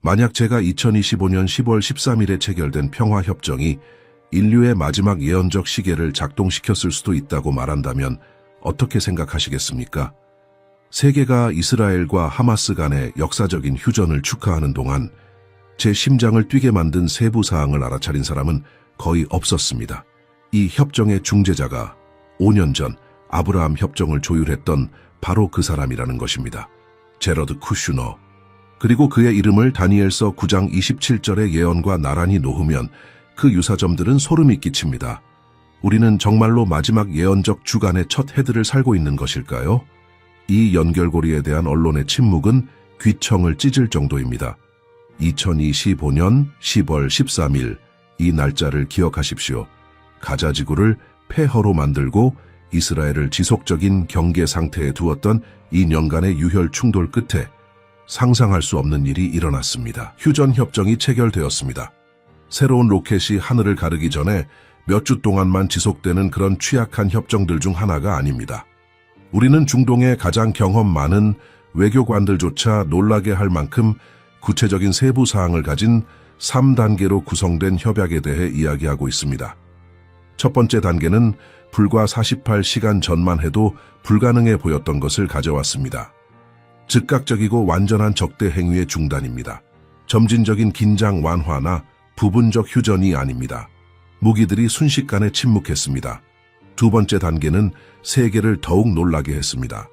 만약 제가 2025년 10월 13일에 체결된 평화협정이 인류의 마지막 예언적 시계를 작동시켰을 수도 있다고 말한다면 어떻게 생각하시겠습니까? 세계가 이스라엘과 하마스 간의 역사적인 휴전을 축하하는 동안 제 심장을 뛰게 만든 세부 사항을 알아차린 사람은 거의 없었습니다. 이 협정의 중재자가 5년 전 아브라함 협정을 조율했던 바로 그 사람이라는 것입니다. 제러드 쿠슈너. 그리고 그의 이름을 다니엘서 9장 27절의 예언과 나란히 놓으면 그 유사점들은 소름이 끼칩니다. 우리는 정말로 마지막 예언적 주간의 첫 해들을 살고 있는 것일까요? 이 연결고리에 대한 언론의 침묵은 귀청을 찢을 정도입니다. 2025년 10월 13일 이 날짜를 기억하십시오. 가자 지구를 폐허로 만들고 이스라엘을 지속적인 경계 상태에 두었던 2년간의 유혈 충돌 끝에 상상할 수 없는 일이 일어났습니다. 휴전 협정이 체결되었습니다. 새로운 로켓이 하늘을 가르기 전에 몇 주 동안만 지속되는 그런 취약한 협정들 중 하나가 아닙니다. 우리는 중동의 가장 경험 많은 외교관들조차 놀라게 할 만큼 구체적인 세부 사항을 가진 3단계로 구성된 협약에 대해 이야기하고 있습니다. 첫 번째 단계는 불과 48시간 전만 해도 불가능해 보였던 것을 가져왔습니다. 즉각적이고 완전한 적대 행위의 중단입니다. 점진적인 긴장 완화나 부분적 휴전이 아닙니다. 무기들이 순식간에 침묵했습니다. 두 번째 단계는 세계를 더욱 놀라게 했습니다.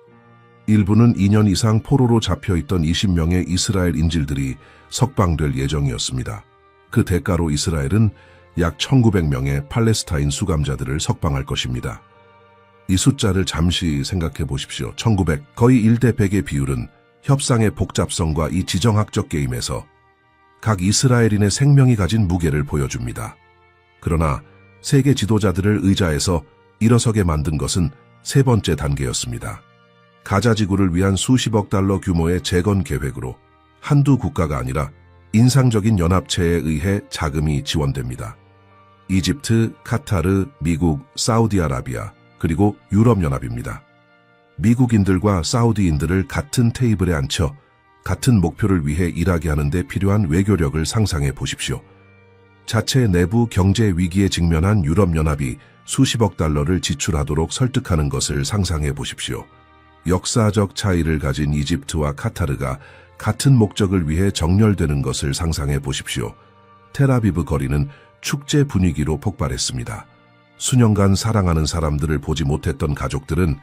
일부는 2년 이상 포로로 잡혀있던 20명의 이스라엘 인질들이 석방될 예정이었습니다. 그 대가로 이스라엘은 약 1900명의 팔레스타인 수감자들을 석방할 것입니다. 이 숫자를 잠시 생각해 보십시오. 1900, 거의 1대 100의 비율은 협상의 복잡성과 이 지정학적 게임에서 각 이스라엘인의 생명이 가진 무게를 보여줍니다. 그러나 세계 지도자들을 의자에서 일어서게 만든 것은 세 번째 단계였습니다. 가자 지구를 위한 수십억 달러 규모의 재건 계획으로 한두 국가가 아니라 인상적인 연합체에 의해 자금이 지원됩니다. 이집트, 카타르, 미국, 사우디아라비아, 그리고 유럽연합입니다. 미국인들과 사우디인들을 같은 테이블에 앉혀 같은 목표를 위해 일하게 하는 데 필요한 외교력을 상상해 보십시오. 자체 내부 경제 위기에 직면한 유럽연합이 수십억 달러를 지출하도록 설득하는 것을 상상해 보십시오. 역사적 차이를 가진 이집트와 카타르가 같은 목적을 위해 정렬되는 것을 상상해 보십시오. 텔아비브 거리는 축제 분위기로 폭발했습니다. 수년간 사랑하는 사람들을 보지 못했던 가족들은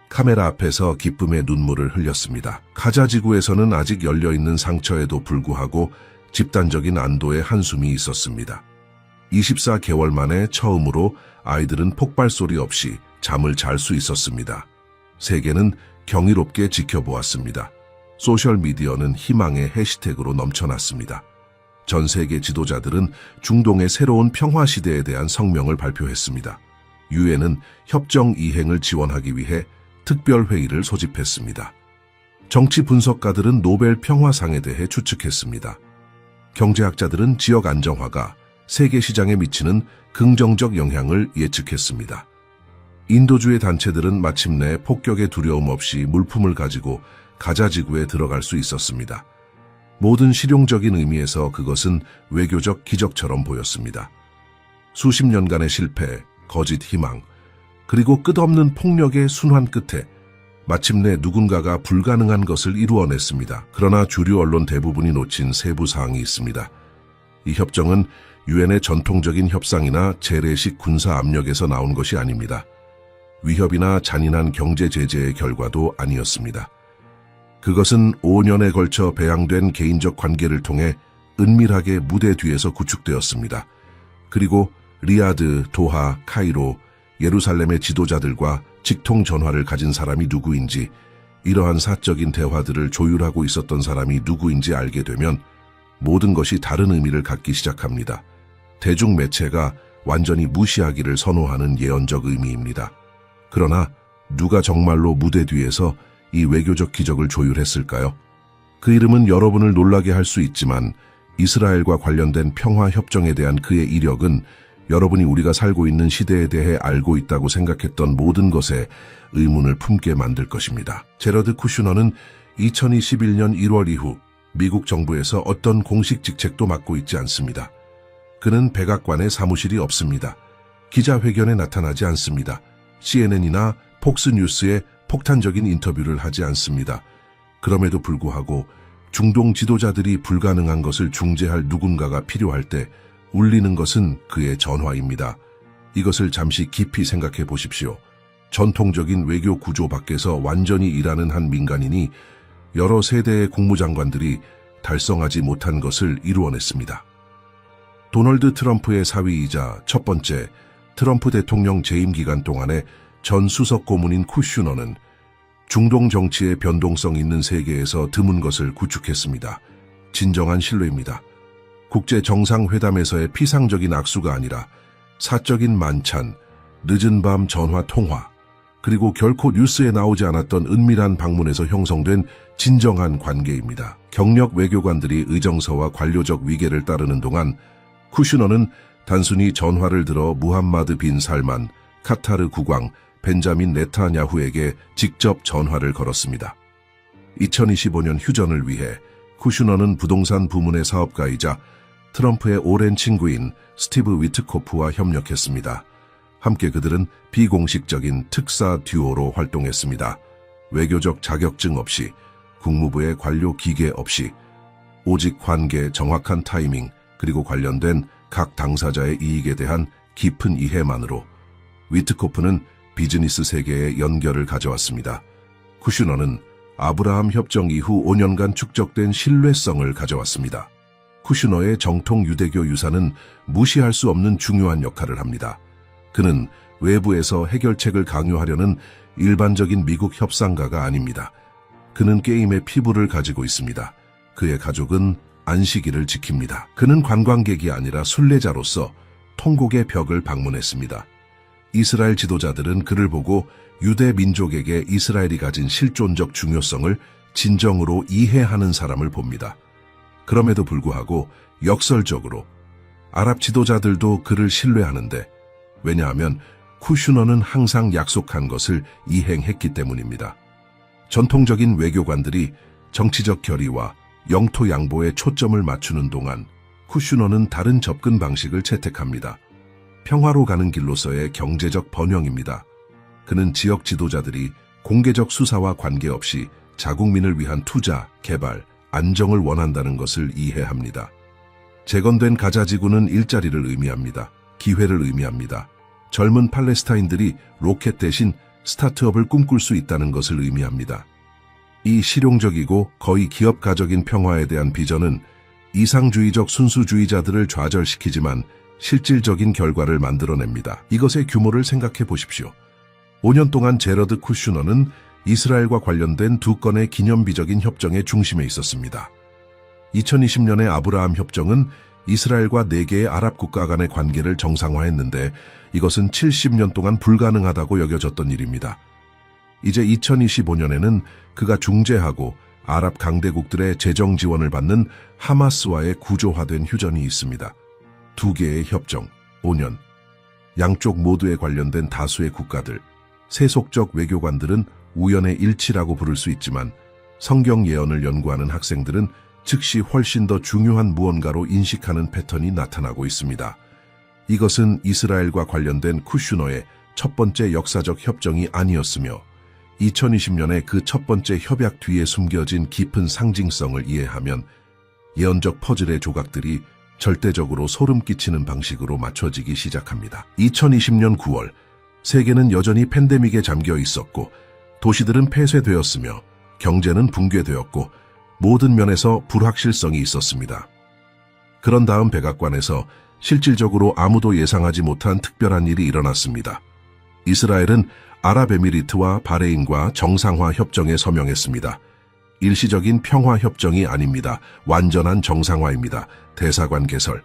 카메라 앞에서 기쁨의 눈물을 흘렸습니다. 가자 지구에서는 아직 열려있는 상처에도 불구하고 집단적인 안도의 한숨이 있었습니다. 24개월 만에 처음으로 아이들은 폭발 소리 없이 잠을 잘 수 있었습니다. 세계는 경이롭게 지켜보았습니다. 소셜미디어는 희망의 해시태그로 넘쳐났습니다. 전 세계 지도자들은 중동의 새로운 평화 시대에 대한 성명을 발표했습니다. 유엔은 협정 이행을 지원하기 위해 특별회의를 소집했습니다. 정치 분석가들은 노벨 평화상에 대해 추측했습니다. 경제학자들은 지역 안정화가 세계 시장에 미치는 긍정적 영향을 예측했습니다. 인도주의 단체들은 마침내 폭격의 두려움 없이 물품을 가지고 가자 지구에 들어갈 수 있었습니다. 모든 실용적인 의미에서 그것은 외교적 기적처럼 보였습니다. 수십 년간의 실패, 거짓 희망, 그리고 끝없는 폭력의 순환 끝에 마침내 누군가가 불가능한 것을 이루어냈습니다. 그러나 주류 언론 대부분이 놓친 세부 사항이 있습니다. 이 협정은 유엔의 전통적인 협상이나 재래식 군사 압력에서 나온 것이 아닙니다. 위협이나 잔인한 경제 제재의 결과도 아니었습니다. 그것은 5년에 걸쳐 배양된 개인적 관계를 통해 은밀하게 무대 뒤에서 구축되었습니다. 그리고 리야드, 도하, 카이로, 예루살렘의 지도자들과 직통 전화를 가진 사람이 누구인지, 이러한 사적인 대화들을 조율하고 있었던 사람이 누구인지 알게 되면 모든 것이 다른 의미를 갖기 시작합니다. 대중매체가 완전히 무시하기를 선호하는 예언적 의미입니다. 그러나 누가 정말로 무대 뒤에서 이 외교적 기적을 조율했을까요? 그 이름은 여러분을 놀라게 할 수 있지만 이스라엘과 관련된 평화협정에 대한 그의 이력은 여러분이 우리가 살고 있는 시대에 대해 알고 있다고 생각했던 모든 것에 의문을 품게 만들 것입니다. 제러드 쿠슈너는 2021년 1월 이후 미국 정부에서 어떤 공식 직책도 맡고 있지 않습니다. 그는 백악관에 사무실이 없습니다. 기자회견에 나타나지 않습니다. CNN이나 폭스뉴스에 폭탄적인 인터뷰를 하지 않습니다. 그럼에도 불구하고 중동 지도자들이 불가능한 것을 중재할 누군가가 필요할 때 울리는 것은 그의 전화입니다. 이것을 잠시 깊이 생각해 보십시오. 전통적인 외교 구조 밖에서 완전히 일하는 한 민간인이 여러 세대의 국무장관들이 달성하지 못한 것을 이루어냈습니다. 도널드 트럼프의 사위이자 첫 번째 트럼프 대통령 재임 기간 동안의 전 수석 고문인 쿠슈너는 중동 정치의 변동성 있는 세계에서 드문 것을 구축했습니다. 진정한 신뢰입니다. 국제 정상회담에서의 피상적인 악수가 아니라 사적인 만찬, 늦은 밤 전화 통화, 그리고 결코 뉴스에 나오지 않았던 은밀한 방문에서 형성된 진정한 관계입니다. 경력 외교관들이 의정서와 관료적 위계를 따르는 동안 쿠슈너는 단순히 전화를 들어 무함마드 빈 살만, 카타르 국왕, 벤자민 네타냐후에게 직접 전화를 걸었습니다. 2025년 휴전을 위해 쿠슈너는 부동산 부문의 사업가이자 트럼프의 오랜 친구인 스티브 위트코프와 협력했습니다. 함께 그들은 비공식적인 특사 듀오로 활동했습니다. 외교적 자격증 없이, 국무부의 관료 기계 없이, 오직 관계, 정확한 타이밍, 그리고 관련된 각 당사자의 이익에 대한 깊은 이해만으로 위트코프는 비즈니스 세계에 연결을 가져왔습니다. 쿠슈너는 아브라함 협정 이후 5년간 축적된 신뢰성을 가져왔습니다. 쿠슈너의 정통 유대교 유사는 무시할 수 없는 중요한 역할을 합니다. 그는 외부에서 해결책을 강요하려는 일반적인 미국 협상가가 아닙니다. 그는 게임의 피부를 가지고 있습니다. 그의 가족은 안식일을 지킵니다. 그는 관광객이 아니라 순례자로서 통곡의 벽을 방문했습니다. 이스라엘 지도자들은 그를 보고 유대 민족에게 이스라엘이 가진 실존적 중요성을 진정으로 이해하는 사람을 봅니다. 그럼에도 불구하고 역설적으로 아랍 지도자들도 그를 신뢰하는데, 왜냐하면 쿠슈너는 항상 약속한 것을 이행했기 때문입니다. 전통적인 외교관들이 정치적 결의와 영토 양보에 초점을 맞추는 동안 쿠슈너는 다른 접근 방식을 채택합니다. 평화로 가는 길로서의 경제적 번영입니다. 그는 지역 지도자들이 공개적 수사와 관계없이 자국민을 위한 투자, 개발, 안정을 원한다는 것을 이해합니다. 재건된 가자지구는 일자리를 의미합니다. 기회를 의미합니다. 젊은 팔레스타인들이 로켓 대신 스타트업을 꿈꿀 수 있다는 것을 의미합니다. 이 실용적이고 거의 기업가적인 평화에 대한 비전은 이상주의적 순수주의자들을 좌절시키지만 실질적인 결과를 만들어냅니다. 이것의 규모를 생각해 보십시오. 5년 동안 제러드 쿠슈너는 이스라엘과 관련된 2건의 기념비적인 협정의 중심에 있었습니다. 2020년의 아브라함 협정은 이스라엘과 4개의 아랍 국가 간의 관계를 정상화했는데, 이것은 70년 동안 불가능하다고 여겨졌던 일입니다. 이제 2025년에는 그가 중재하고 아랍 강대국들의 재정 지원을 받는 하마스와의 구조화된 휴전이 있습니다. 2개의 협정, 5년. 양쪽 모두에 관련된 다수의 국가들, 세속적 외교관들은 우연의 일치라고 부를 수 있지만 성경 예언을 연구하는 학생들은 즉시 훨씬 더 중요한 무언가로 인식하는 패턴이 나타나고 있습니다. 이것은 이스라엘과 관련된 쿠슈너의 첫 번째 역사적 협정이 아니었으며 2020년의 그 첫 번째 협약 뒤에 숨겨진 깊은 상징성을 이해하면 예언적 퍼즐의 조각들이 절대적으로 소름 끼치는 방식으로 맞춰지기 시작합니다. 2020년 9월, 세계는 여전히 팬데믹에 잠겨 있었고 도시들은 폐쇄되었으며 경제는 붕괴되었고 모든 면에서 불확실성이 있었습니다. 그런 다음 백악관에서 실질적으로 아무도 예상하지 못한 특별한 일이 일어났습니다. 이스라엘은 아랍에미리트와 바레인과 정상화 협정에 서명했습니다. 일시적인 평화 협정이 아닙니다. 완전한 정상화입니다. 대사관 개설,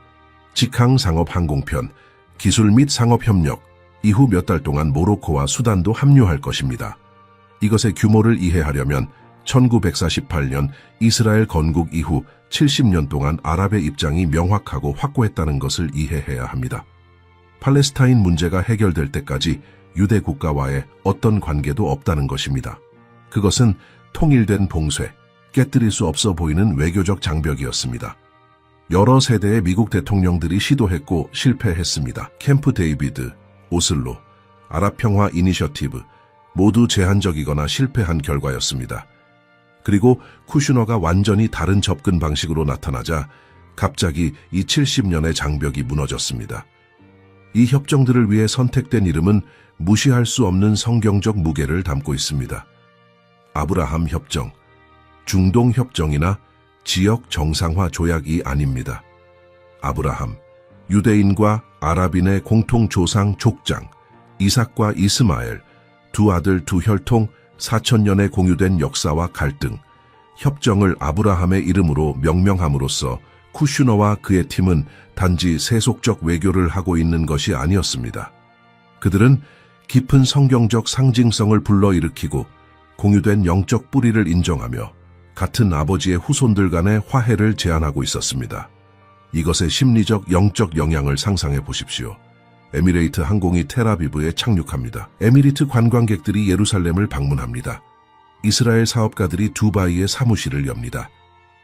직항 상업 항공편, 기술 및 상업 협력, 이후 몇 달 동안 모로코와 수단도 합류할 것입니다. 이것의 규모를 이해하려면 1948년 이스라엘 건국 이후 70년 동안 아랍의 입장이 명확하고 확고했다는 것을 이해해야 합니다. 팔레스타인 문제가 해결될 때까지 유대 국가와의 어떤 관계도 없다는 것입니다. 그것은 통일된 봉쇄, 깨뜨릴 수 없어 보이는 외교적 장벽이었습니다. 여러 세대의 미국 대통령들이 시도했고 실패했습니다. 캠프 데이비드, 오슬로, 아랍평화 이니셔티브 모두 제한적이거나 실패한 결과였습니다. 그리고 쿠슈너가 완전히 다른 접근 방식으로 나타나자 갑자기 이 70년의 장벽이 무너졌습니다. 이 협정들을 위해 선택된 이름은 무시할 수 없는 성경적 무게를 담고 있습니다. 아브라함 협정, 중동 협정이나 지역 정상화 조약이 아닙니다. 아브라함, 유대인과 아랍인의 공통 조상 족장, 이삭과 이스마엘, 두 아들 두 혈통 4000년에 공유된 역사와 갈등, 협정을 아브라함의 이름으로 명명함으로써 쿠슈너와 그의 팀은 단지 세속적 외교를 하고 있는 것이 아니었습니다. 그들은 깊은 성경적 상징성을 불러일으키고 공유된 영적 뿌리를 인정하며 같은 아버지의 후손들 간의 화해를 제안하고 있었습니다. 이것의 심리적 영적 영향을 상상해 보십시오. 에미레이트 항공이 텔아비브에 착륙합니다. 에미리트 관광객들이 예루살렘을 방문합니다. 이스라엘 사업가들이 두바이에 사무실을 엽니다.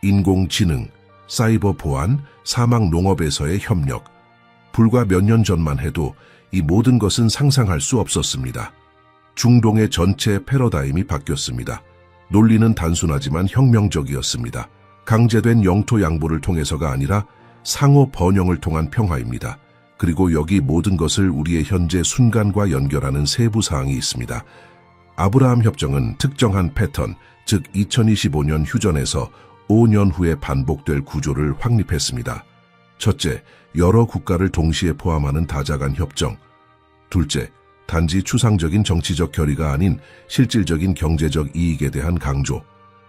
인공지능, 사이버 보안, 사막 농업에서의 협력. 불과 몇 년 전만 해도 이 모든 것은 상상할 수 없었습니다. 중동의 전체 패러다임이 바뀌었습니다. 논리는 단순하지만 혁명적이었습니다. 강제된 영토 양보를 통해서가 아니라 상호 번영을 통한 평화입니다. 그리고 여기 모든 것을 우리의 현재 순간과 연결하는 세부 사항이 있습니다. 아브라함 협정은 특정한 패턴, 즉 2025년 휴전에서 5년 후에 반복될 구조를 확립했습니다. 첫째, 여러 국가를 동시에 포함하는 다자간 협정. 둘째, 단지 추상적인 정치적 결의가 아닌 실질적인 경제적 이익에 대한 강조.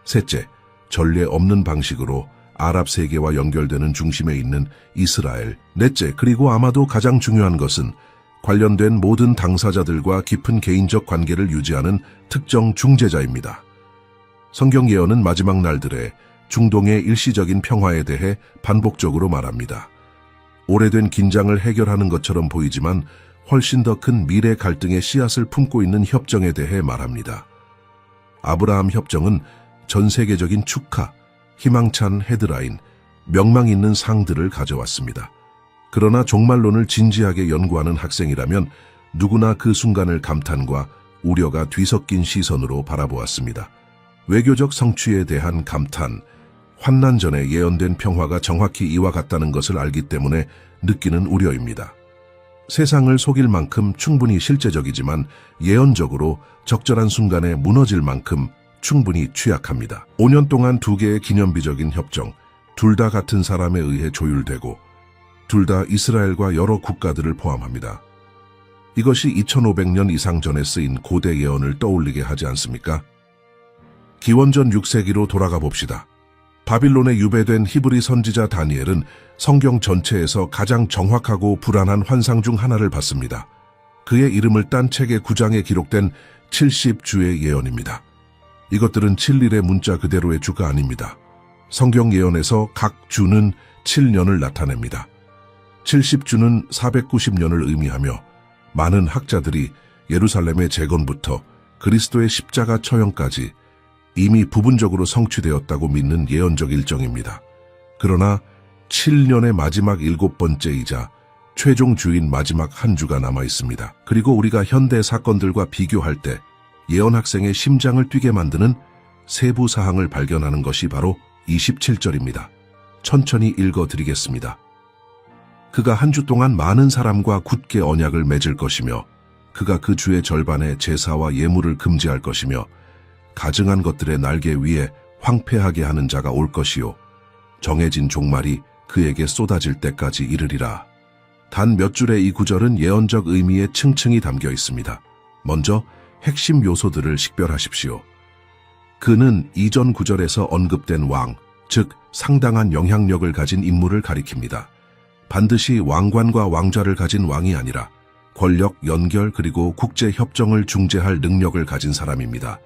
셋째, 전례 없는 방식으로 아랍 세계와 연결되는 중심에 있는 이스라엘. 넷째, 그리고 아마도 가장 중요한 것은 관련된 모든 당사자들과 깊은 개인적 관계를 유지하는 특정 중재자입니다. 성경 예언은 마지막 날들에 중동의 일시적인 평화에 대해 반복적으로 말합니다. 오래된 긴장을 해결하는 것처럼 보이지만 훨씬 더 큰 미래 갈등의 씨앗을 품고 있는 협정에 대해 말합니다. 아브라함 협정은 전 세계적인 축하, 희망찬 헤드라인, 명망 있는 상들을 가져왔습니다. 그러나 종말론을 진지하게 연구하는 학생이라면 누구나 그 순간을 감탄과 우려가 뒤섞인 시선으로 바라보았습니다. 외교적 성취에 대한 감탄, 환난 전에 예언된 평화가 정확히 이와 같다는 것을 알기 때문에 느끼는 우려입니다. 세상을 속일 만큼 충분히 실제적이지만 예언적으로 적절한 순간에 무너질 만큼 충분히 취약합니다. 5년 동안 두 개의 기념비적인 협정, 둘 다 같은 사람에 의해 조율되고 둘 다 이스라엘과 여러 국가들을 포함합니다. 이것이 2500년 이상 전에 쓰인 고대 예언을 떠올리게 하지 않습니까? 기원전 6세기로 돌아가 봅시다. 바빌론에 유배된 히브리 선지자 다니엘은 성경 전체에서 가장 정확하고 불안한 환상 중 하나를 봤습니다. 그의 이름을 딴 책의 9장에 기록된 70주의 예언입니다. 이것들은 7일의 문자 그대로의 주가 아닙니다. 성경 예언에서 각 주는 7년을 나타냅니다. 70주는 490년을 의미하며 많은 학자들이 예루살렘의 재건부터 그리스도의 십자가 처형까지 이미 부분적으로 성취되었다고 믿는 예언적 일정입니다. 그러나 7년의 마지막 7번째이자 최종 주인 마지막 한 주가 남아 있습니다. 그리고 우리가 현대 사건들과 비교할 때 예언학생의 심장을 뛰게 만드는 세부 사항을 발견하는 것이 바로 27절입니다. 천천히 읽어드리겠습니다. 그가 한 주 동안 많은 사람과 굳게 언약을 맺을 것이며 그가 그 주의 절반의 제사와 예물을 금지할 것이며 가증한 것들의 날개 위에 황폐하게 하는 자가 올 것이요 정해진 종말이 그에게 쏟아질 때까지 이르리라. 단 몇 줄의 이 구절은 예언적 의미에 층층이 담겨 있습니다. 먼저 핵심 요소들을 식별하십시오. 그는 이전 구절에서 언급된 왕, 즉 상당한 영향력을 가진 인물을 가리킵니다. 반드시 왕관과 왕좌를 가진 왕이 아니라 권력, 연결 그리고 국제 협정을 중재할 능력을 가진 사람입니다.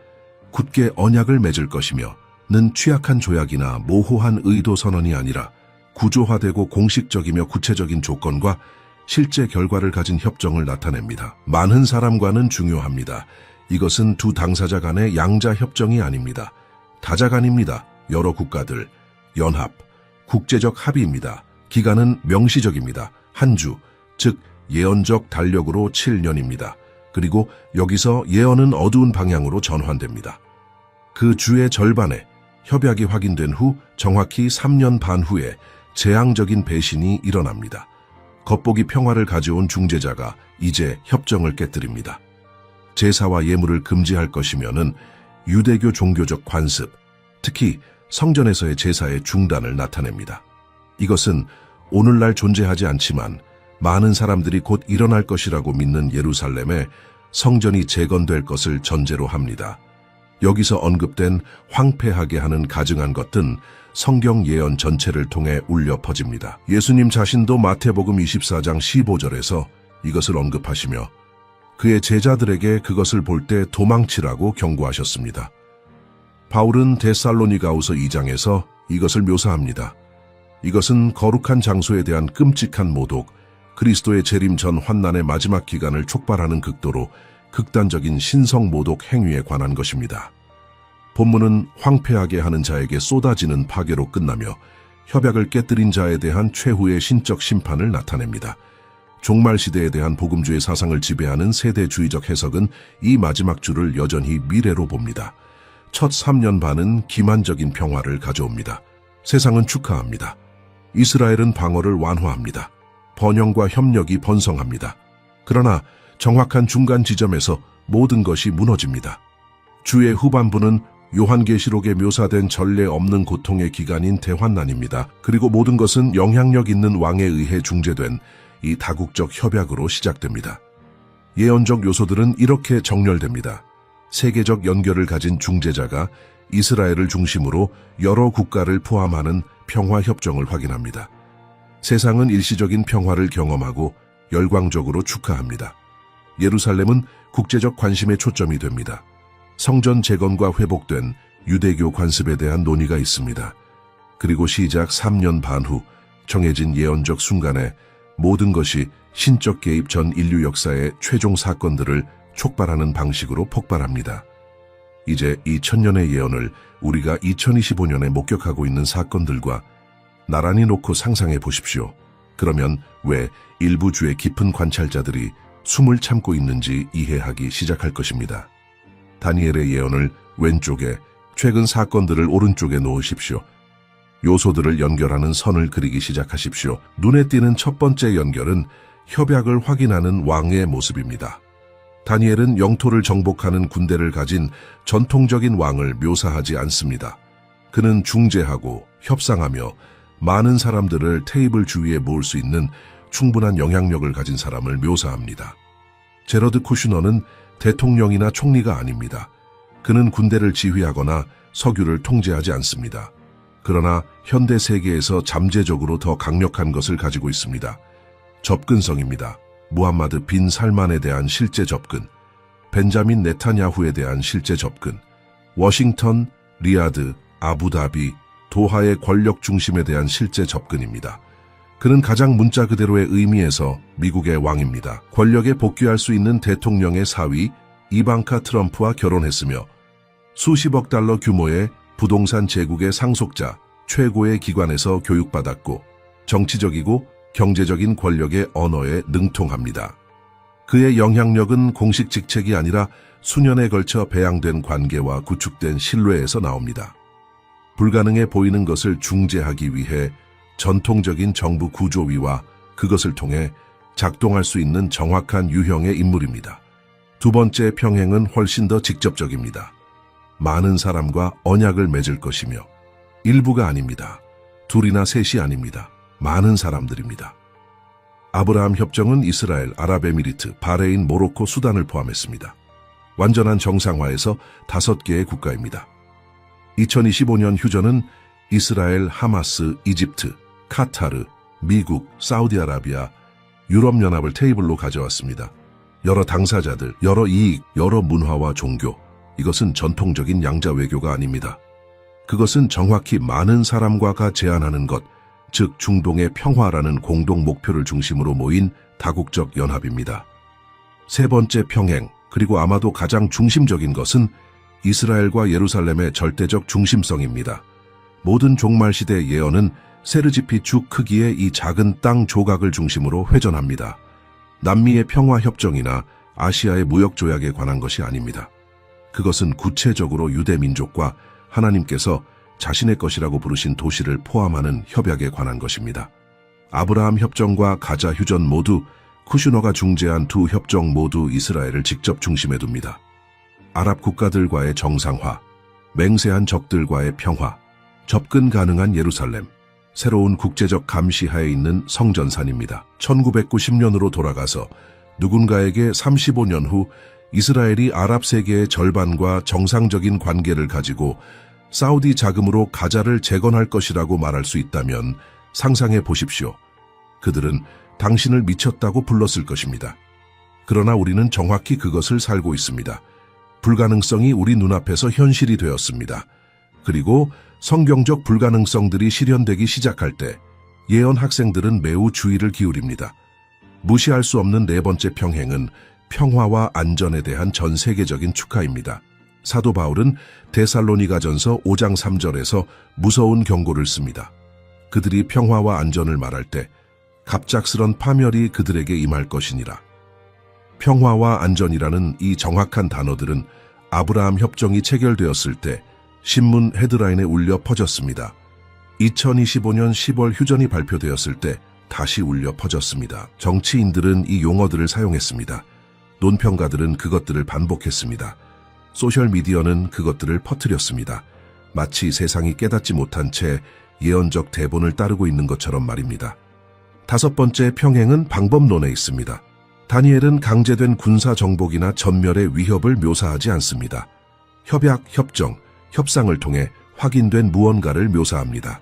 굳게 언약을 맺을 것이며 는 취약한 조약이나 모호한 의도 선언이 아니라 구조화되고 공식적이며 구체적인 조건과 실제 결과를 가진 협정을 나타냅니다. 많은 사람과는 중요합니다. 이것은 두 당사자 간의 양자 협정이 아닙니다. 다자간입니다. 여러 국가들, 연합, 국제적 합의입니다. 기간은 명시적입니다. 한 주, 즉 예언적 달력으로 7년입니다. 그리고 여기서 예언은 어두운 방향으로 전환됩니다. 그 주의 절반에 협약이 확인된 후 정확히 3년 반 후에 재앙적인 배신이 일어납니다. 겉보기 평화를 가져온 중재자가 이제 협정을 깨뜨립니다. 제사와 예물을 금지할 것이면은 유대교 종교적 관습, 특히 성전에서의 제사의 중단을 나타냅니다. 이것은 오늘날 존재하지 않지만 많은 사람들이 곧 일어날 것이라고 믿는 예루살렘에 성전이 재건될 것을 전제로 합니다. 여기서 언급된 황폐하게 하는 가증한 것은 성경 예언 전체를 통해 울려 퍼집니다. 예수님 자신도 마태복음 24장 15절에서 이것을 언급하시며 그의 제자들에게 그것을 볼 때 도망치라고 경고하셨습니다. 바울은 데살로니가후서 2장에서 이것을 묘사합니다. 이것은 거룩한 장소에 대한 끔찍한 모독, 그리스도의 재림 전 환난의 마지막 기간을 촉발하는 극도로 극단적인 신성 모독 행위에 관한 것입니다. 본문은 황폐하게 하는 자에게 쏟아지는 파괴로 끝나며 협약을 깨뜨린 자에 대한 최후의 신적 심판을 나타냅니다. 종말 시대에 대한 복음주의 사상을 지배하는 세대주의적 해석은 이 마지막 주를 여전히 미래로 봅니다. 첫 3년 반은 기만적인 평화를 가져옵니다. 세상은 축하합니다. 이스라엘은 방어를 완화합니다. 번영과 협력이 번성합니다. 그러나 정확한 중간 지점에서 모든 것이 무너집니다. 주의 후반부는 요한계시록에 묘사된 전례 없는 고통의 기간인 대환난입니다. 그리고 모든 것은 영향력 있는 왕에 의해 중재된 이 다국적 협약으로 시작됩니다. 예언적 요소들은 이렇게 정렬됩니다. 세계적 연결을 가진 중재자가 이스라엘을 중심으로 여러 국가를 포함하는 평화협정을 확인합니다. 세상은 일시적인 평화를 경험하고 열광적으로 축하합니다. 예루살렘은 국제적 관심의 초점이 됩니다. 성전 재건과 회복된 유대교 관습에 대한 논의가 있습니다. 그리고 시작 3년 반 후 정해진 예언적 순간에 모든 것이 신적 개입 전 인류 역사의 최종 사건들을 촉발하는 방식으로 폭발합니다. 이제 이 천년의 예언을 우리가 2025년에 목격하고 있는 사건들과 나란히 놓고 상상해 보십시오. 그러면 왜 일부 주의 깊은 관찰자들이 숨을 참고 있는지 이해하기 시작할 것입니다. 다니엘의 예언을 왼쪽에, 최근 사건들을 오른쪽에 놓으십시오. 요소들을 연결하는 선을 그리기 시작하십시오. 눈에 띄는 첫 번째 연결은 협약을 확인하는 왕의 모습입니다. 다니엘은 영토를 정복하는 군대를 가진 전통적인 왕을 묘사하지 않습니다. 그는 중재하고 협상하며 많은 사람들을 테이블 주위에 모을 수 있는 충분한 영향력을 가진 사람을 묘사합니다. 제러드 쿠슈너는 대통령이나 총리가 아닙니다. 그는 군대를 지휘하거나 서규를 통제하지 않습니다. 그러나 현대 세계에서 잠재적으로 더 강력한 것을 가지고 있습니다. 접근성입니다. 무함마드 빈 살만에 대한 실제 접근, 벤자민 네타냐후에 대한 실제 접근, 워싱턴, 리야드, 아부다비, 도하의 권력 중심에 대한 실제 접근입니다. 그는 가장 문자 그대로의 의미에서 미국의 왕입니다. 권력에 복귀할 수 있는 대통령의 사위 이방카 트럼프와 결혼했으며 수십억 달러 규모의 부동산 제국의 상속자 최고의 기관에서 교육받았고 정치적이고 경제적인 권력의 언어에 능통합니다. 그의 영향력은 공식 직책이 아니라 수년에 걸쳐 배양된 관계와 구축된 신뢰에서 나옵니다. 불가능해 보이는 것을 중재하기 위해 전통적인 정부 구조위와 그것을 통해 작동할 수 있는 정확한 유형의 인물입니다. 두 번째 평행은 훨씬 더 직접적입니다. 많은 사람과 언약을 맺을 것이며 일부가 아닙니다. 둘이나 셋이 아닙니다. 많은 사람들입니다. 아브라함 협정은 이스라엘, 아랍에미리트, 바레인, 모로코, 수단을 포함했습니다. 완전한 정상화에서 5개의 국가입니다. 2025년 휴전은 이스라엘, 하마스, 이집트, 카타르, 미국, 사우디아라비아, 유럽연합을 테이블로 가져왔습니다. 여러 당사자들, 여러 이익, 여러 문화와 종교. 이것은 전통적인 양자 외교가 아닙니다. 그것은 정확히 많은 사람과가 제안하는 것, 즉 중동의 평화라는 공동 목표를 중심으로 모인 다국적 연합입니다. 세 번째 평행, 그리고 아마도 가장 중심적인 것은 이스라엘과 예루살렘의 절대적 중심성입니다. 모든 종말시대 예언은 세르지피 죽 크기의 이 작은 땅 조각을 중심으로 회전합니다. 남미의 평화협정이나 아시아의 무역조약에 관한 것이 아닙니다. 그것은 구체적으로 유대 민족과 하나님께서 자신의 것이라고 부르신 도시를 포함하는 협약에 관한 것입니다. 아브라함 협정과 가자 휴전 모두 쿠슈너가 중재한 두 협정 모두 이스라엘을 직접 중심에 둡니다. 아랍 국가들과의 정상화, 맹세한 적들과의 평화, 접근 가능한 예루살렘, 새로운 국제적 감시하에 있는 성전산입니다. 1990년으로 돌아가서 누군가에게 35년 후 이스라엘이 아랍 세계의 절반과 정상적인 관계를 가지고 사우디 자금으로 가자를 재건할 것이라고 말할 수 있다면 상상해 보십시오. 그들은 당신을 미쳤다고 불렀을 것입니다. 그러나 우리는 정확히 그것을 살고 있습니다. 불가능성이 우리 눈앞에서 현실이 되었습니다. 그리고 성경적 불가능성들이 실현되기 시작할 때 예언 학생들은 매우 주의를 기울입니다. 무시할 수 없는 네 번째 평행은 평화와 안전에 대한 전 세계적인 축하입니다. 사도 바울은 데살로니가전서 5장 3절에서 무서운 경고를 씁니다. 그들이 평화와 안전을 말할 때 갑작스런 파멸이 그들에게 임할 것이니라. 평화와 안전이라는 이 정확한 단어들은 아브라함 협정이 체결되었을 때 신문 헤드라인에 울려 퍼졌습니다. 2025년 10월 휴전이 발표되었을 때 다시 울려 퍼졌습니다. 정치인들은 이 용어들을 사용했습니다. 논평가들은 그것들을 반복했습니다. 소셜미디어는 그것들을 퍼뜨렸습니다. 마치 세상이 깨닫지 못한 채 예언적 대본을 따르고 있는 것처럼 말입니다. 다섯 번째 평행은 방법론에 있습니다. 다니엘은 강제된 군사 정복이나 전멸의 위협을 묘사하지 않습니다. 협약, 협정, 협상을 통해 확인된 무언가를 묘사합니다.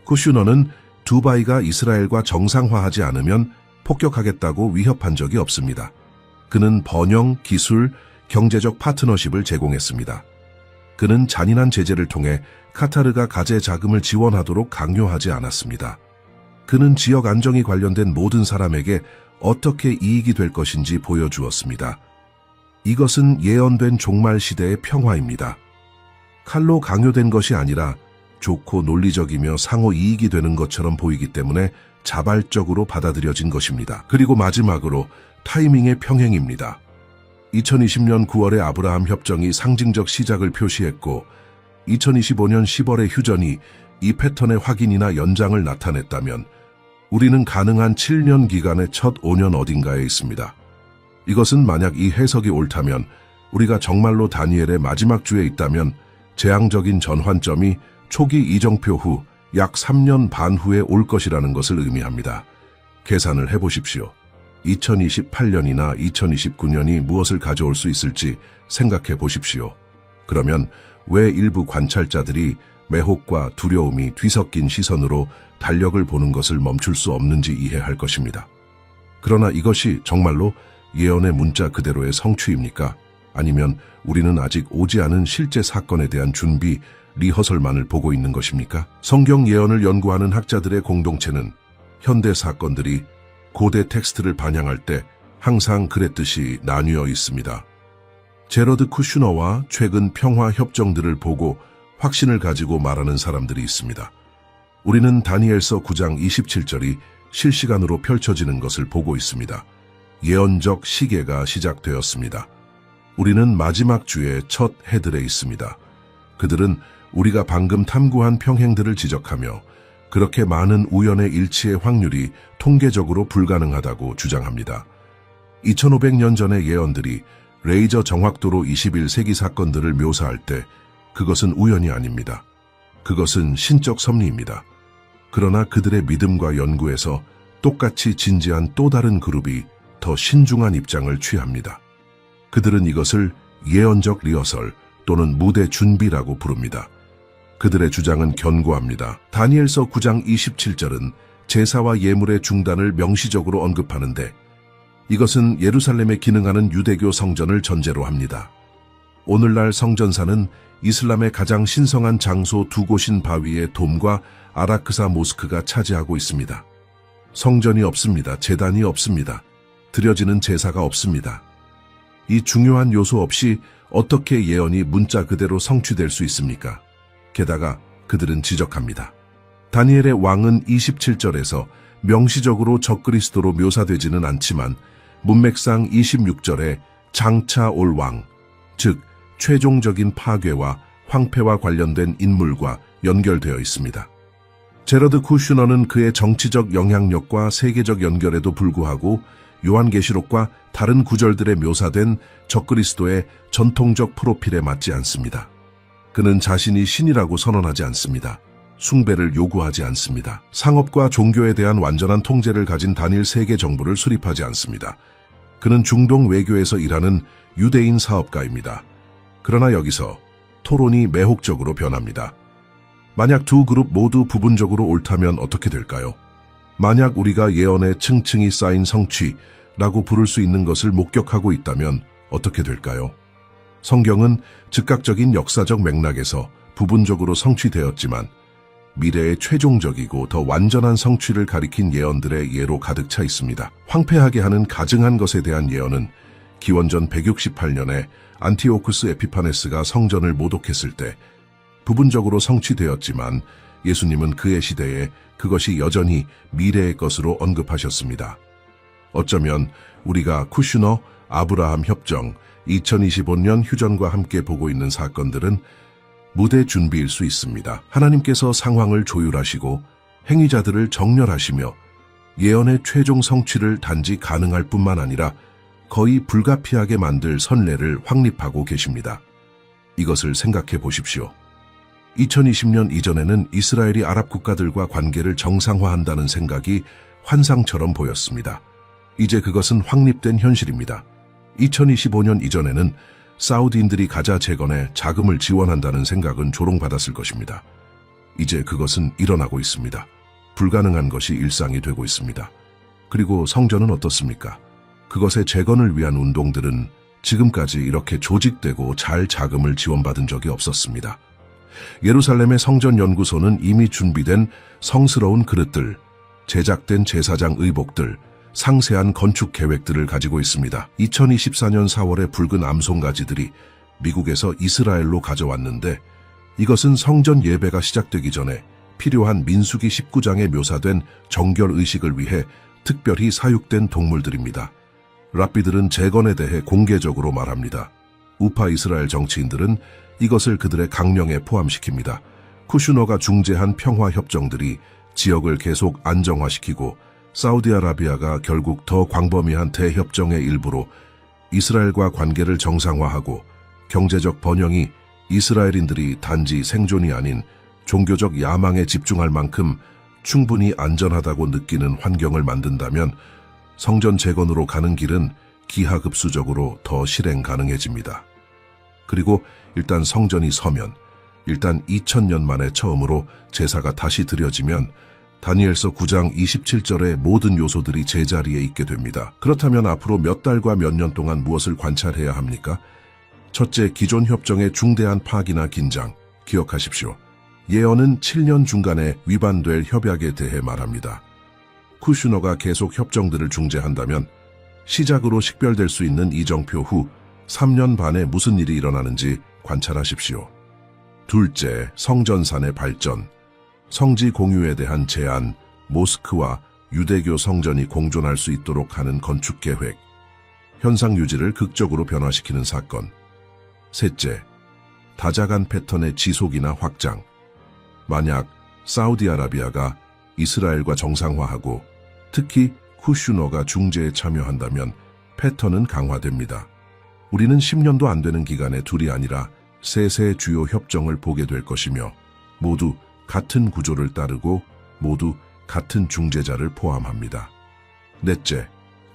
쿠슈너는 두바이가 이스라엘과 정상화하지 않으면 폭격하겠다고 위협한 적이 없습니다. 그는 번영, 기술, 경제적 파트너십을 제공했습니다. 그는 잔인한 제재를 통해 카타르가 가재 자금을 지원하도록 강요하지 않았습니다. 그는 지역 안정이 관련된 모든 사람에게 어떻게 이익이 될 것인지 보여주었습니다. 이것은 예언된 종말 시대의 평화입니다. 칼로 강요된 것이 아니라 좋고 논리적이며 상호 이익이 되는 것처럼 보이기 때문에 자발적으로 받아들여진 것입니다. 그리고 마지막으로 타이밍의 평행입니다. 2020년 9월에 아브라함 협정이 상징적 시작을 표시했고 2025년 10월의 휴전이 이 패턴의 확인이나 연장을 나타냈다면 우리는 가능한 7년 기간의 첫 5년 어딘가에 있습니다. 이것은 만약 이 해석이 옳다면 우리가 정말로 다니엘의 마지막 주에 있다면 재앙적인 전환점이 초기 이정표 후 약 3년 반 후에 올 것이라는 것을 의미합니다. 계산을 해보십시오. 2028년이나 2029년이 무엇을 가져올 수 있을지 생각해 보십시오. 그러면 왜 일부 관찰자들이 매혹과 두려움이 뒤섞인 시선으로 달력을 보는 것을 멈출 수 없는지 이해할 것입니다. 그러나 이것이 정말로 예언의 문자 그대로의 성취입니까? 아니면 우리는 아직 오지 않은 실제 사건에 대한 준비, 리허설만을 보고 있는 것입니까? 성경 예언을 연구하는 학자들의 공동체는 현대 사건들이 고대 텍스트를 반영할 때 항상 그랬듯이 나뉘어 있습니다. 제러드 쿠슈너와 최근 평화 협정들을 보고 확신을 가지고 말하는 사람들이 있습니다. 우리는 다니엘서 9장 27절이 실시간으로 펼쳐지는 것을 보고 있습니다. 예언적 시계가 시작되었습니다. 우리는 마지막 주의 첫 해들에 있습니다. 그들은 우리가 방금 탐구한 평행들을 지적하며 그렇게 많은 우연의 일치의 확률이 통계적으로 불가능하다고 주장합니다. 2500년 전의 예언들이 레이저 정확도로 21세기 사건들을 묘사할 때 그것은 우연이 아닙니다. 그것은 신적 섭리입니다. 그러나 그들의 믿음과 연구에서 똑같이 진지한 또 다른 그룹이 더 신중한 입장을 취합니다. 그들은 이것을 예언적 리허설 또는 무대 준비라고 부릅니다. 그들의 주장은 견고합니다. 다니엘서 9장 27절은 제사와 예물의 중단을 명시적으로 언급하는데 이것은 예루살렘에 기능하는 유대교 성전을 전제로 합니다. 오늘날 성전사는 이슬람의 가장 신성한 장소 두 곳인 바위의 돔과 아라크사 모스크가 차지하고 있습니다. 성전이 없습니다. 제단이 없습니다. 드려지는 제사가 없습니다. 이 중요한 요소 없이 어떻게 예언이 문자 그대로 성취될 수 있습니까? 게다가 그들은 지적합니다. 다니엘의 왕은 27절에서 명시적으로 적그리스도로 묘사되지는 않지만 문맥상 26절에 장차 올 왕, 즉 최종적인 파괴와 황폐와 관련된 인물과 연결되어 있습니다. 제러드 쿠슈너는 그의 정치적 영향력과 세계적 연결에도 불구하고 요한계시록과 다른 구절들에 묘사된 적그리스도의 전통적 프로필에 맞지 않습니다. 그는 자신이 신이라고 선언하지 않습니다. 숭배를 요구하지 않습니다. 상업과 종교에 대한 완전한 통제를 가진 단일 세계 정부를 수립하지 않습니다. 그는 중동 외교에서 일하는 유대인 사업가입니다. 그러나 여기서 토론이 매혹적으로 변합니다. 만약 두 그룹 모두 부분적으로 옳다면 어떻게 될까요? 만약 우리가 예언에 층층이 쌓인 성취라고 부를 수 있는 것을 목격하고 있다면 어떻게 될까요? 성경은 즉각적인 역사적 맥락에서 부분적으로 성취되었지만 미래의 최종적이고 더 완전한 성취를 가리킨 예언들의 예로 가득 차 있습니다. 황폐하게 하는 가증한 것에 대한 예언은 기원전 168년에 안티오쿠스 에피파네스가 성전을 모독했을 때 부분적으로 성취되었지만 예수님은 그의 시대에 그것이 여전히 미래의 것으로 언급하셨습니다. 어쩌면 우리가 쿠슈너, 아브라함 협정, 2025년 휴전과 함께 보고 있는 사건들은 무대 준비일 수 있습니다. 하나님께서 상황을 조율하시고 행위자들을 정렬하시며 예언의 최종 성취를 단지 가능할 뿐만 아니라 거의 불가피하게 만들 선례를 확립하고 계십니다. 이것을 생각해 보십시오. 2020년 이전에는 이스라엘이 아랍 국가들과 관계를 정상화한다는 생각이 환상처럼 보였습니다. 이제 그것은 확립된 현실입니다. 2025년 이전에는 사우디인들이 가자 재건에 자금을 지원한다는 생각은 조롱받았을 것입니다. 이제 그것은 일어나고 있습니다. 불가능한 것이 일상이 되고 있습니다. 그리고 성전은 어떻습니까? 그것의 재건을 위한 운동들은 지금까지 이렇게 조직되고 잘 자금을 지원받은 적이 없었습니다. 예루살렘의 성전연구소는 이미 준비된 성스러운 그릇들, 제작된 제사장 의복들, 상세한 건축 계획들을 가지고 있습니다. 2024년 4월에 붉은 암송가지들이 미국에서 이스라엘로 가져왔는데 이것은 성전 예배가 시작되기 전에 필요한 민수기 19장에 묘사된 정결 의식을 위해 특별히 사육된 동물들입니다. 랍비들은 재건에 대해 공개적으로 말합니다. 우파 이스라엘 정치인들은 이것을 그들의 강령에 포함시킵니다. 쿠슈너가 중재한 평화협정들이 지역을 계속 안정화시키고 사우디아라비아가 결국 더 광범위한 대협정의 일부로 이스라엘과 관계를 정상화하고 경제적 번영이 이스라엘인들이 단지 생존이 아닌 종교적 야망에 집중할 만큼 충분히 안전하다고 느끼는 환경을 만든다면 성전 재건으로 가는 길은 기하급수적으로 더 실행 가능해집니다. 그리고 일단 성전이 서면, 일단 2000년 만에 처음으로 제사가 다시 드려지면 다니엘서 9장 27절의 모든 요소들이 제자리에 있게 됩니다. 그렇다면 앞으로 몇 달과 몇 년 동안 무엇을 관찰해야 합니까? 첫째, 기존 협정의 중대한 파기나 긴장. 기억하십시오. 예언은 7년 중간에 위반될 협약에 대해 말합니다. 쿠슈너가 계속 협정들을 중재한다면 시작으로 식별될 수 있는 이정표 후 3년 반에 무슨 일이 일어나는지 관찰하십시오. 둘째, 성전산의 발전. 성지 공유에 대한 제한, 모스크와 유대교 성전이 공존할 수 있도록 하는 건축 계획, 현상 유지를 극적으로 변화시키는 사건. 셋째, 다자간 패턴의 지속이나 확장. 만약 사우디아라비아가 이스라엘과 정상화하고 특히 쿠슈너가 중재에 참여한다면 패턴은 강화됩니다. 우리는 10년도 안 되는 기간에 둘이 아니라 세 주요 협정을 보게 될 것이며 모두 같은 구조를 따르고 모두 같은 중재자를 포함합니다. 넷째,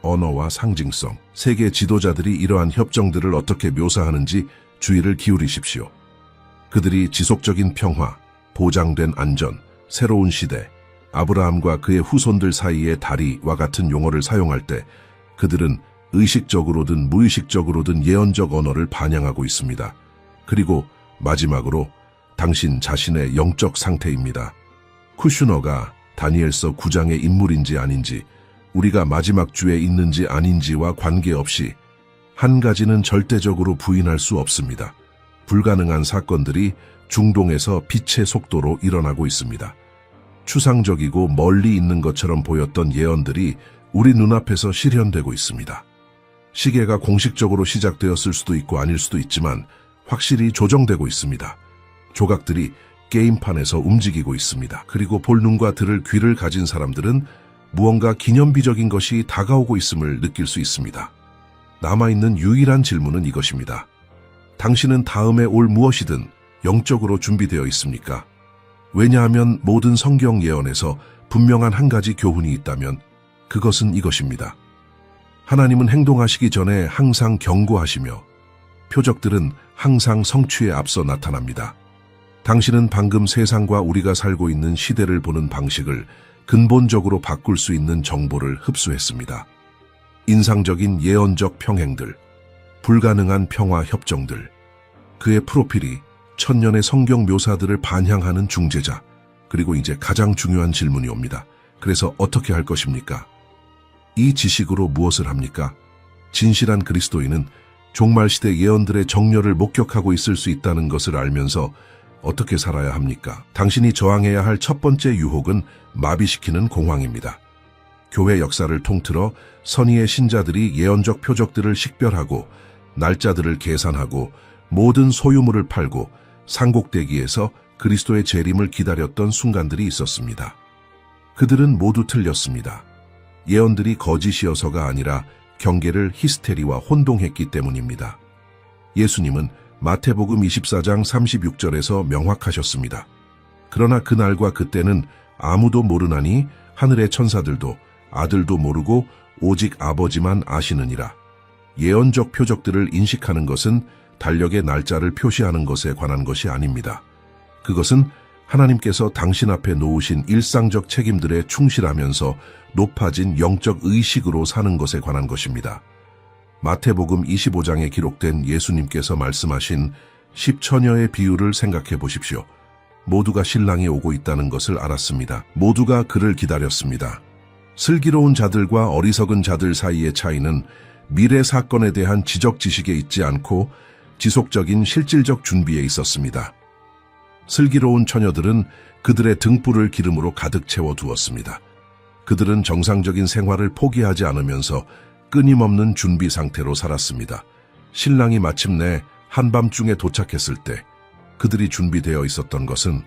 언어와 상징성. 세계 지도자들이 이러한 협정들을 어떻게 묘사하는지 주의를 기울이십시오. 그들이 지속적인 평화, 보장된 안전, 새로운 시대, 아브라함과 그의 후손들 사이의 다리와 같은 용어를 사용할 때 그들은 의식적으로든 무의식적으로든 예언적 언어를 반영하고 있습니다. 그리고 마지막으로 당신 자신의 영적 상태입니다. 쿠슈너가 다니엘서 9장의 인물인지 아닌지, 우리가 마지막 주에 있는지 아닌지와 관계없이 한 가지는 절대적으로 부인할 수 없습니다. 불가능한 사건들이 중동에서 빛의 속도로 일어나고 있습니다. 추상적이고 멀리 있는 것처럼 보였던 예언들이 우리 눈앞에서 실현되고 있습니다. 시계가 공식적으로 시작되었을 수도 있고 아닐 수도 있지만 확실히 조정되고 있습니다. 조각들이 게임판에서 움직이고 있습니다. 그리고 볼 눈과 들을 귀를 가진 사람들은 무언가 기념비적인 것이 다가오고 있음을 느낄 수 있습니다. 남아있는 유일한 질문은 이것입니다. 당신은 다음에 올 무엇이든 영적으로 준비되어 있습니까? 왜냐하면 모든 성경 예언에서 분명한 한 가지 교훈이 있다면 그것은 이것입니다. 하나님은 행동하시기 전에 항상 경고하시며 표적들은 항상 성취에 앞서 나타납니다. 당신은 방금 세상과 우리가 살고 있는 시대를 보는 방식을 근본적으로 바꿀 수 있는 정보를 흡수했습니다. 인상적인 예언적 평행들, 불가능한 평화 협정들, 그의 프로필이 천년의 성경 묘사들을 반향하는 중재자, 그리고 이제 가장 중요한 질문이 옵니다. 그래서 어떻게 할 것입니까? 이 지식으로 무엇을 합니까? 진실한 그리스도인은 종말시대 예언들의 정렬을 목격하고 있을 수 있다는 것을 알면서 어떻게 살아야 합니까? 당신이 저항해야 할 첫 번째 유혹은 마비시키는 공황입니다. 교회 역사를 통틀어 선의의 신자들이 예언적 표적들을 식별하고 날짜들을 계산하고 모든 소유물을 팔고 상곡대기에서 그리스도의 재림을 기다렸던 순간들이 있었습니다. 그들은 모두 틀렸습니다. 예언들이 거짓이어서가 아니라 경계를 히스테리와 혼동했기 때문입니다. 예수님은 마태복음 24장 36절에서 명확하셨습니다. 그러나 그날과 그때는 아무도 모르나니 하늘의 천사들도 아들도 모르고 오직 아버지만 아시느니라. 예언적 표적들을 인식하는 것은 달력의 날짜를 표시하는 것에 관한 것이 아닙니다. 그것은 하나님께서 당신 앞에 놓으신 일상적 책임들에 충실하면서 높아진 영적 의식으로 사는 것에 관한 것입니다. 마태복음 25장에 기록된 예수님께서 말씀하신 10처녀의 비유를 생각해 보십시오. 모두가 신랑이 오고 있다는 것을 알았습니다. 모두가 그를 기다렸습니다. 슬기로운 자들과 어리석은 자들 사이의 차이는 미래 사건에 대한 지적 지식에 있지 않고 지속적인 실질적 준비에 있었습니다. 슬기로운 처녀들은 그들의 등불을 기름으로 가득 채워두었습니다. 그들은 정상적인 생활을 포기하지 않으면서 끊임없는 준비 상태로 살았습니다. 신랑이 마침내 한밤중에 도착했을 때 그들이 준비되어 있었던 것은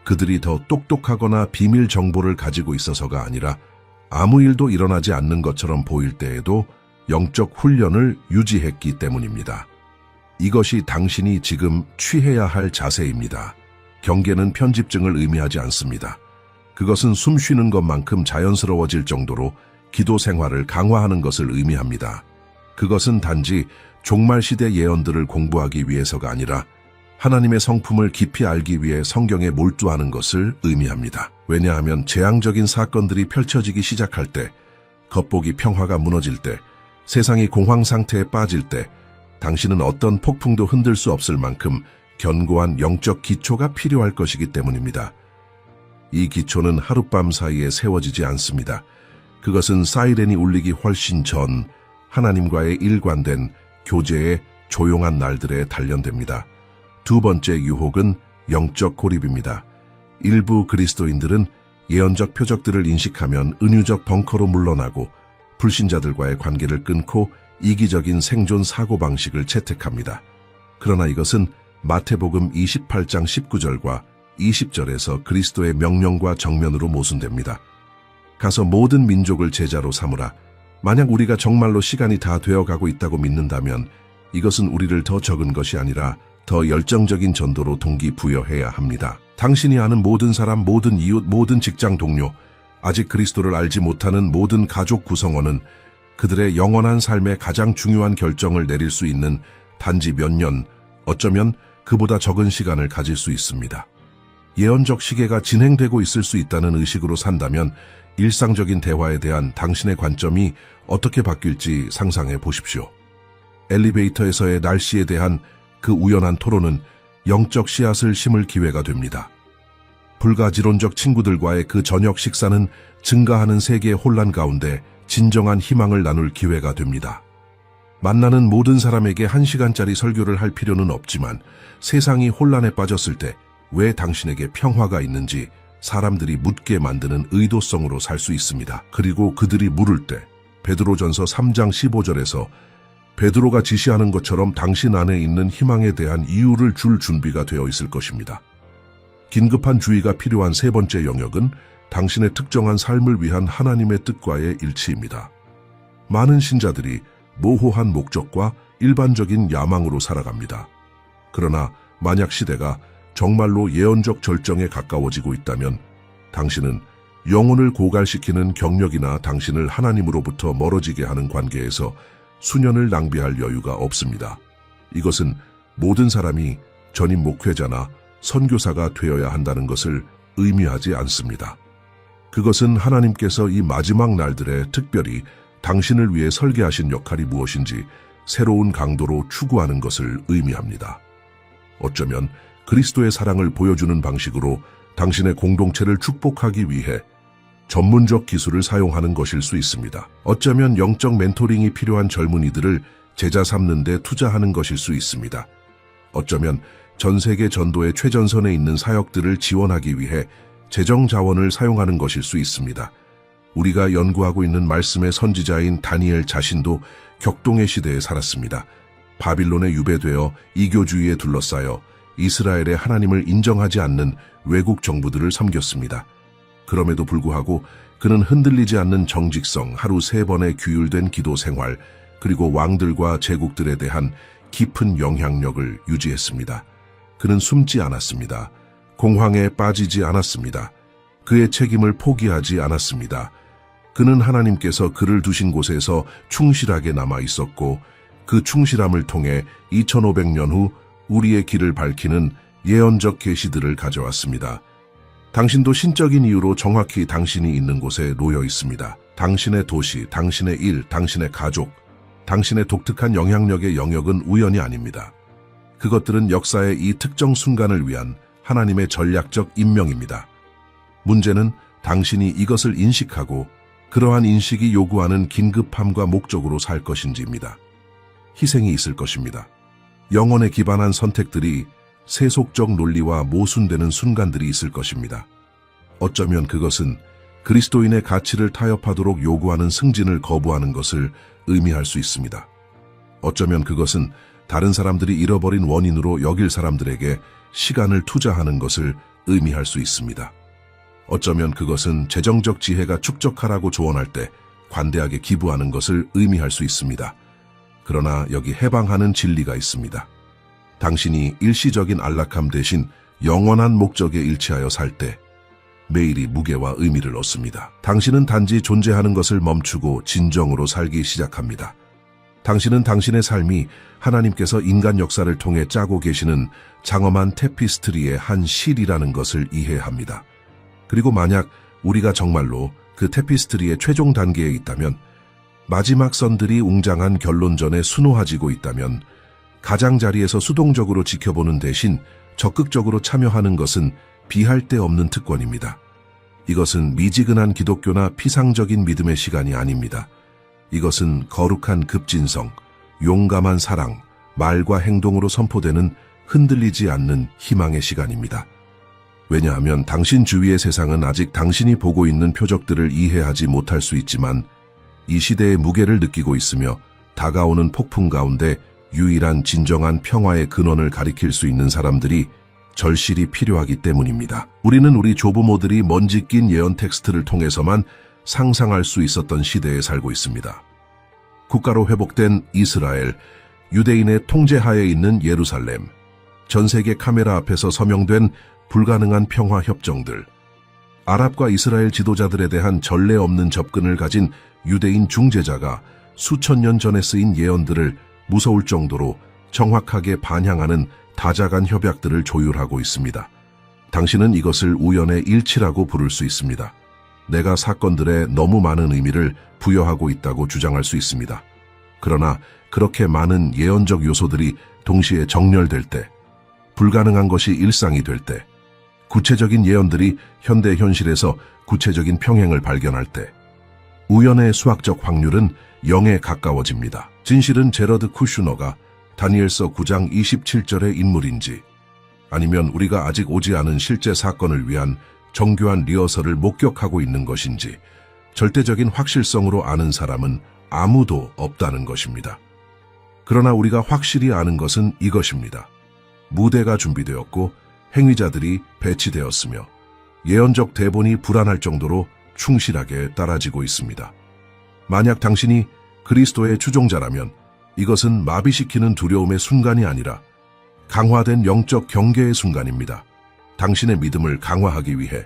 그들이 더 똑똑하거나 비밀 정보를 가지고 있어서가 아니라 아무 일도 일어나지 않는 것처럼 보일 때에도 영적 훈련을 유지했기 때문입니다. 이것이 당신이 지금 취해야 할 자세입니다. 경계는 편집증을 의미하지 않습니다. 그것은 숨 쉬는 것만큼 자연스러워질 정도로 기도 생활을 강화하는 것을 의미합니다. 그것은 단지 종말시대 예언들을 공부하기 위해서가 아니라 하나님의 성품을 깊이 알기 위해 성경에 몰두하는 것을 의미합니다. 왜냐하면 재앙적인 사건들이 펼쳐지기 시작할 때, 겉보기 평화가 무너질 때, 세상이 공황 상태에 빠질 때, 당신은 어떤 폭풍도 흔들 수 없을 만큼 견고한 영적 기초가 필요할 것이기 때문입니다. 이 기초는 하룻밤 사이에 세워지지 않습니다. 그것은 사이렌이 울리기 훨씬 전 하나님과의 일관된 교제의 조용한 날들에 단련됩니다. 두 번째 유혹은 영적 고립입니다. 일부 그리스도인들은 예언적 표적들을 인식하면 은유적 벙커로 물러나고 불신자들과의 관계를 끊고 이기적인 생존 사고방식을 채택합니다. 그러나 이것은 마태복음 28장 19절과 20절에서 그리스도의 명령과 정면으로 모순됩니다. 가서 모든 민족을 제자로 삼으라. 만약 우리가 정말로 시간이 다 되어가고 있다고 믿는다면 이것은 우리를 더 적은 것이 아니라 더 열정적인 전도로 동기부여해야 합니다. 당신이 아는 모든 사람, 모든 이웃, 모든 직장 동료, 아직 그리스도를 알지 못하는 모든 가족 구성원은 그들의 영원한 삶의 가장 중요한 결정을 내릴 수 있는 단지 몇 년, 어쩌면 그보다 적은 시간을 가질 수 있습니다. 예언적 시계가 진행되고 있을 수 있다는 의식으로 산다면 일상적인 대화에 대한 당신의 관점이 어떻게 바뀔지 상상해 보십시오. 엘리베이터에서의 날씨에 대한 그 우연한 토론은 영적 씨앗을 심을 기회가 됩니다. 불가지론적 친구들과의 그 저녁 식사는 증가하는 세계의 혼란 가운데 진정한 희망을 나눌 기회가 됩니다. 만나는 모든 사람에게 1시간짜리 설교를 할 필요는 없지만 세상이 혼란에 빠졌을 때 왜 당신에게 평화가 있는지 사람들이 묻게 만드는 의도성으로 살 수 있습니다. 그리고 그들이 물을 때 베드로전서 3장 15절에서 베드로가 지시하는 것처럼 당신 안에 있는 희망에 대한 이유를 줄 준비가 되어 있을 것입니다. 긴급한 주의가 필요한 세 번째 영역은 당신의 특정한 삶을 위한 하나님의 뜻과의 일치입니다. 많은 신자들이 모호한 목적과 일반적인 야망으로 살아갑니다. 그러나 만약 시대가 정말로 예언적 절정에 가까워지고 있다면 당신은 영혼을 고갈시키는 경력이나 당신을 하나님으로부터 멀어지게 하는 관계에서 수년을 낭비할 여유가 없습니다. 이것은 모든 사람이 전임 목회자나 선교사가 되어야 한다는 것을 의미하지 않습니다. 그것은 하나님께서 이 마지막 날들에 특별히 당신을 위해 설계하신 역할이 무엇인지 새로운 강도로 추구하는 것을 의미합니다. 어쩌면 그리스도의 사랑을 보여주는 방식으로 당신의 공동체를 축복하기 위해 전문적 기술을 사용하는 것일 수 있습니다. 어쩌면 영적 멘토링이 필요한 젊은이들을 제자 삼는 데 투자하는 것일 수 있습니다. 어쩌면 전 세계 전도의 최전선에 있는 사역들을 지원하기 위해 재정 자원을 사용하는 것일 수 있습니다. 우리가 연구하고 있는 말씀의 선지자인 다니엘 자신도 격동의 시대에 살았습니다. 바빌론에 유배되어 이교주의에 둘러싸여 이스라엘의 하나님을 인정하지 않는 외국 정부들을 섬겼습니다. 그럼에도 불구하고 그는 흔들리지 않는 정직성, 하루 3번의 규율된 기도 생활, 그리고 왕들과 제국들에 대한 깊은 영향력을 유지했습니다. 그는 숨지 않았습니다. 공황에 빠지지 않았습니다. 그의 책임을 포기하지 않았습니다. 그는 하나님께서 그를 두신 곳에서 충실하게 남아 있었고 그 충실함을 통해 2500년 후 우리의 길을 밝히는 예언적 계시들을 가져왔습니다. 당신도 신적인 이유로 정확히 당신이 있는 곳에 놓여 있습니다. 당신의 도시, 당신의 일, 당신의 가족, 당신의 독특한 영향력의 영역은 우연이 아닙니다. 그것들은 역사의 이 특정 순간을 위한 하나님의 전략적 임명입니다. 문제는 당신이 이것을 인식하고 그러한 인식이 요구하는 긴급함과 목적으로 살 것인지입니다. 희생이 있을 것입니다. 영혼에 기반한 선택들이 세속적 논리와 모순되는 순간들이 있을 것입니다. 어쩌면 그것은 그리스도인의 가치를 타협하도록 요구하는 승진을 거부하는 것을 의미할 수 있습니다. 어쩌면 그것은 다른 사람들이 잃어버린 원인으로 여길 사람들에게 시간을 투자하는 것을 의미할 수 있습니다. 어쩌면 그것은 재정적 지혜가 축적하라고 조언할 때 관대하게 기부하는 것을 의미할 수 있습니다. 그러나 여기 해방하는 진리가 있습니다. 당신이 일시적인 안락함 대신 영원한 목적에 일치하여 살 때 매일이 무게와 의미를 얻습니다. 당신은 단지 존재하는 것을 멈추고 진정으로 살기 시작합니다. 당신은 당신의 삶이 하나님께서 인간 역사를 통해 짜고 계시는 장엄한 테피스트리의 한 실이라는 것을 이해합니다. 그리고 만약 우리가 정말로 그 테피스트리의 최종 단계에 있다면, 마지막 선들이 웅장한 결론전에 수놓아지고 있다면 가장자리에서 수동적으로 지켜보는 대신 적극적으로 참여하는 것은 비할 데 없는 특권입니다. 이것은 미지근한 기독교나 피상적인 믿음의 시간이 아닙니다. 이것은 거룩한 급진성, 용감한 사랑, 말과 행동으로 선포되는 흔들리지 않는 희망의 시간입니다. 왜냐하면 당신 주위의 세상은 아직 당신이 보고 있는 표적들을 이해하지 못할 수 있지만 이 시대의 무게를 느끼고 있으며 다가오는 폭풍 가운데 유일한 진정한 평화의 근원을 가리킬 수 있는 사람들이 절실히 필요하기 때문입니다. 우리는 우리 조부모들이 먼지 낀 예언 텍스트를 통해서만 상상할 수 있었던 시대에 살고 있습니다. 국가로 회복된 이스라엘, 유대인의 통제하에 있는 예루살렘, 전 세계 카메라 앞에서 서명된 불가능한 평화 협정들, 아랍과 이스라엘 지도자들에 대한 전례 없는 접근을 가진 유대인 중재자가 수천 년 전에 쓰인 예언들을 무서울 정도로 정확하게 반향하는 다자간 협약들을 조율하고 있습니다. 당신은 이것을 우연의 일치라고 부를 수 있습니다. 내가 사건들에 너무 많은 의미를 부여하고 있다고 주장할 수 있습니다. 그러나 그렇게 많은 예언적 요소들이 동시에 정렬될 때, 불가능한 것이 일상이 될 때, 구체적인 예언들이 현대 현실에서 구체적인 평행을 발견할 때, 우연의 수학적 확률은 0에 가까워집니다. 진실은 제러드 쿠슈너가 다니엘서 9장 27절의 인물인지, 아니면 우리가 아직 오지 않은 실제 사건을 위한 정교한 리허설을 목격하고 있는 것인지 절대적인 확실성으로 아는 사람은 아무도 없다는 것입니다. 그러나 우리가 확실히 아는 것은 이것입니다. 무대가 준비되었고 행위자들이 배치되었으며 예언적 대본이 불안할 정도로 충실하게 따라지고 있습니다. 만약 당신이 그리스도의 추종자라면 이것은 마비시키는 두려움의 순간이 아니라 강화된 영적 경계의 순간입니다. 당신의 믿음을 강화하기 위해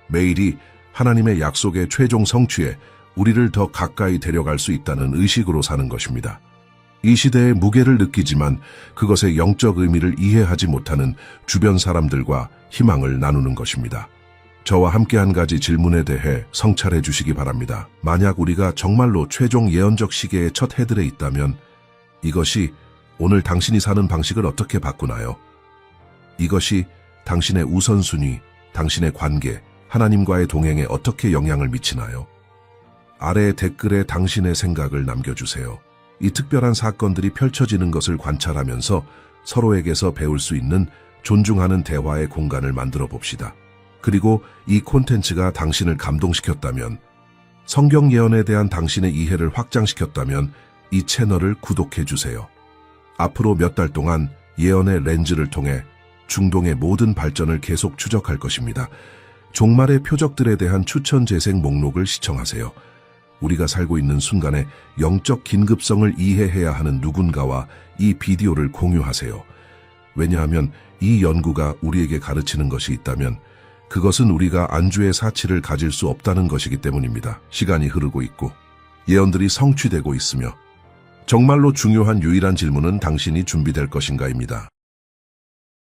매일이 하나님의 약속의 최종 성취에 우리를 더 가까이 데려갈 수 있다는 의식으로 사는 것입니다. 이 시대의 무게를 느끼지만 그것의 영적 의미를 이해하지 못하는 주변 사람들과 희망을 나누는 것입니다. 저와 함께 한 가지 질문에 대해 성찰해 주시기 바랍니다. 만약 우리가 정말로 최종 예언적 시계의 첫 헤들에 있다면 이것이 오늘 당신이 사는 방식을 어떻게 바꾸나요? 이것이 당신의 우선순위, 당신의 관계, 하나님과의 동행에 어떻게 영향을 미치나요? 아래의 댓글에 당신의 생각을 남겨주세요. 이 특별한 사건들이 펼쳐지는 것을 관찰하면서 서로에게서 배울 수 있는 존중하는 대화의 공간을 만들어 봅시다. 그리고 이 콘텐츠가 당신을 감동시켰다면, 성경 예언에 대한 당신의 이해를 확장시켰다면 이 채널을 구독해 주세요. 앞으로 몇 달 동안 예언의 렌즈를 통해 중동의 모든 발전을 계속 추적할 것입니다. 종말의 표적들에 대한 추천 재생 목록을 시청하세요. 우리가 살고 있는 순간의 영적 긴급성을 이해해야 하는 누군가와 이 비디오를 공유하세요. 왜냐하면 이 연구가 우리에게 가르치는 것이 있다면 그것은 우리가 안주의 사치를 가질 수 없다는 것이기 때문입니다. 시간이 흐르고 있고 예언들이 성취되고 있으며 정말로 중요한 유일한 질문은 당신이 준비될 것인가입니다.